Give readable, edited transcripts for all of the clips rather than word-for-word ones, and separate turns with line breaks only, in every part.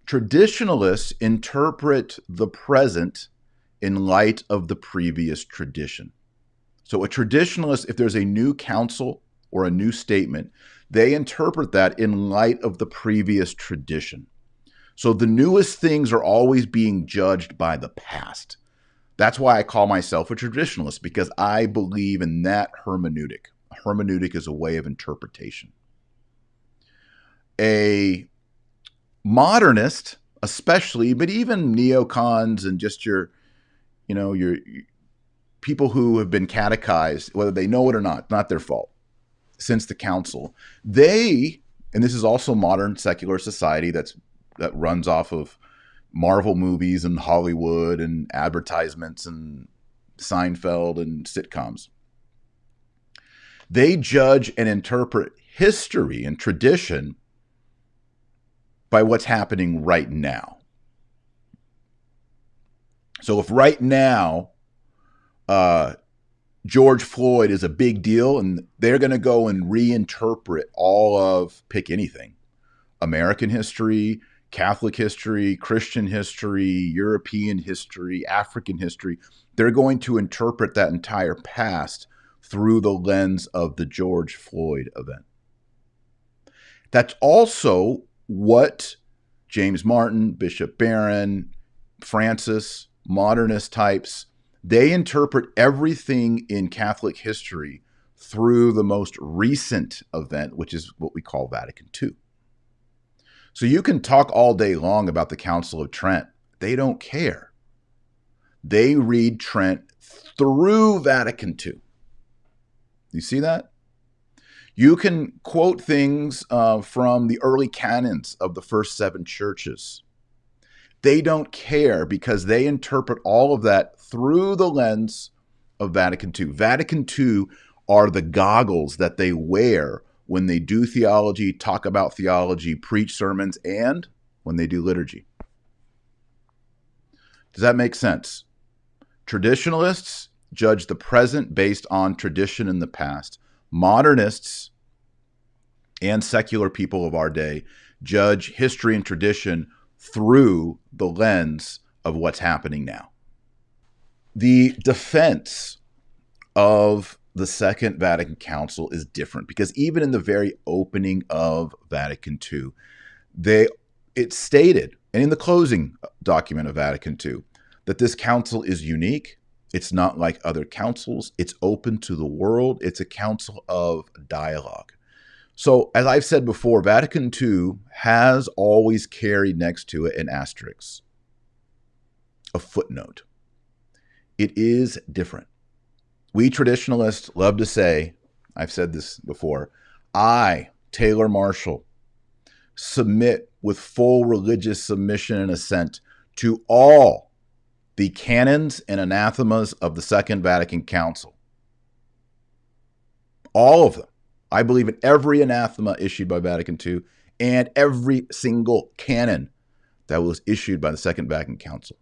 Traditionalists interpret the present in light of the previous tradition. So a traditionalist, if there's a new counsel or a new statement, they interpret that in light of the previous tradition. So the newest things are always being judged by the past. That's why I call myself a traditionalist, because I believe in that hermeneutic. Hermeneutic is a way of interpretation. A modernist, especially, but even neocons and just your people who have been catechized, whether they know it or not their fault, since the council, and this is also modern secular society that runs off of Marvel movies and Hollywood and advertisements and Seinfeld and sitcoms. They judge and interpret history and tradition by what's happening right now. So if right now George Floyd is a big deal, and they're going to go and reinterpret all of, pick anything, American history, Catholic history, Christian history, European history, African history. They're going to interpret that entire past through the lens of the George Floyd event. That's also what James Martin, Bishop Barron, Francis, modernist types, they interpret everything in Catholic history through the most recent event, which is what we call Vatican II. So you can talk all day long about the Council of Trent. They don't care. They read Trent through Vatican II. You see that? You can quote things from the early canons of the first 7 churches. They don't care because they interpret all of that through the lens of Vatican II. Vatican II are the goggles that they wear when they do theology, talk about theology, preach sermons, and when they do liturgy. Does that make sense? Traditionalists judge the present based on tradition in the past. Modernists and secular people of our day judge history and tradition through the lens of what's happening now. The defense of the Second Vatican Council is different because even in the very opening of Vatican II, it stated, and in the closing document of Vatican II, that this council is unique. It's not like other councils. It's open to the world. It's a council of dialogue. So, as I've said before, Vatican II has always carried next to it an asterisk, a footnote. It is different. We traditionalists love to say, I've said this before, I, Taylor Marshall, submit with full religious submission and assent to all the canons and anathemas of the Second Vatican Council. All of them. I believe in every anathema issued by Vatican II and every single canon that was issued by the Second Vatican Council,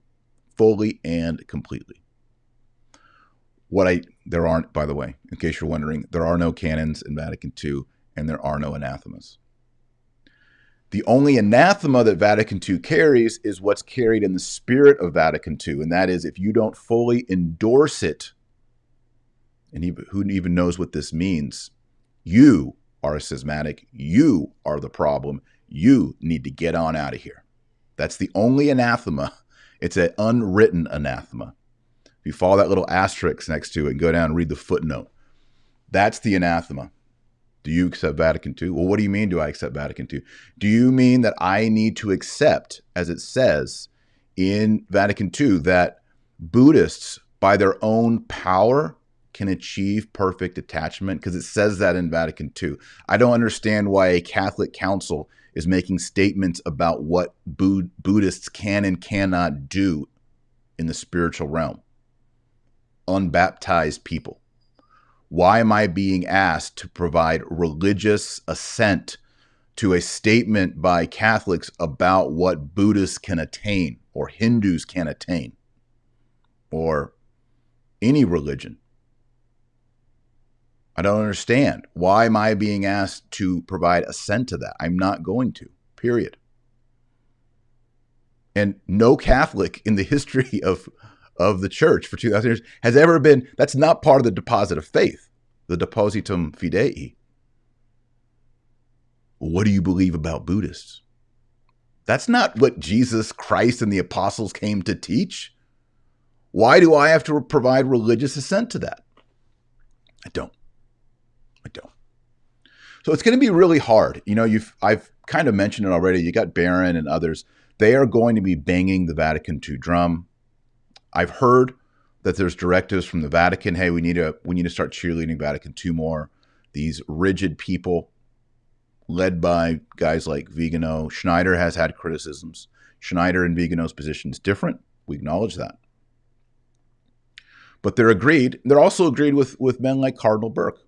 fully and completely. There aren't, by the way, in case you're wondering, there are no canons in Vatican II and there are no anathemas. The only anathema that Vatican II carries is what's carried in the spirit of Vatican II, and that is if you don't fully endorse it, and who even knows what this means, you are a schismatic, you are the problem, you need to get on out of here. That's the only anathema. It's an unwritten anathema. If you follow that little asterisk next to it and go down and read the footnote, that's the anathema. Do you accept Vatican II? Well, what do you mean, do I accept Vatican II? Do you mean that I need to accept, as it says in Vatican II, that Buddhists, by their own power, can achieve perfect attachment? Because it says that in Vatican II. I don't understand why a Catholic council is making statements about what Buddhists can and cannot do in the spiritual realm. Unbaptized people. Why am I being asked to provide religious assent to a statement by Catholics about what Buddhists can attain or Hindus can attain or any religion? I don't understand. Why am I being asked to provide assent to that? I'm not going to, period. And no Catholic in the history of the church for 2,000 years has ever been, that's not part of the deposit of faith, the depositum fidei. What do you believe about Buddhists? That's not what Jesus Christ and the apostles came to teach. Why do I have to provide religious assent to that? I don't. So it's going to be really hard. I've kind of mentioned it already. You got Barron and others. They are going to be banging the Vatican II drum. I've heard that there's directives from the Vatican. Hey, we need to start cheerleading Vatican II more. These rigid people, led by guys like Vigano. Schneider has had criticisms. Schneider and Vigano's position is different. We acknowledge that. But they're agreed. They're also agreed with men like Cardinal Burke.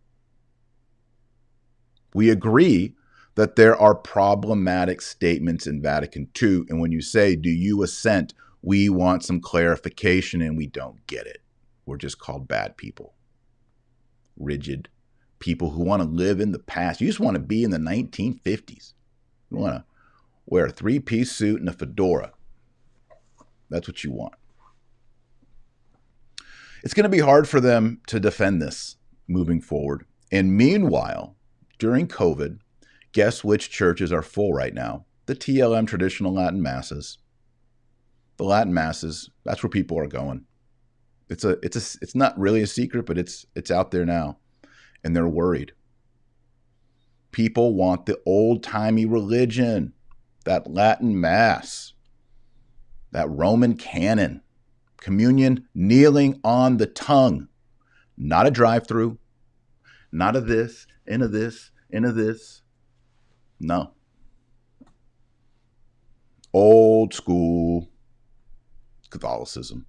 We agree that there are problematic statements in Vatican II. And when you say, do you assent? We want some clarification, and we don't get it. We're just called bad people. Rigid people who want to live in the past. You just want to be in the 1950s. You want to wear a three-piece suit and a fedora. That's what you want. It's going to be hard for them to defend this moving forward. And meanwhile, during COVID, guess which churches are full right now? The TLM traditional Latin masses. The Latin masses, that's where people are going. It's not really a secret, but it's out there now. And they're worried. People want the old-timey religion, that Latin mass, that Roman canon, communion kneeling on the tongue, not a drive-through, not a this, and a this, and a this. No. Old school Catholicism.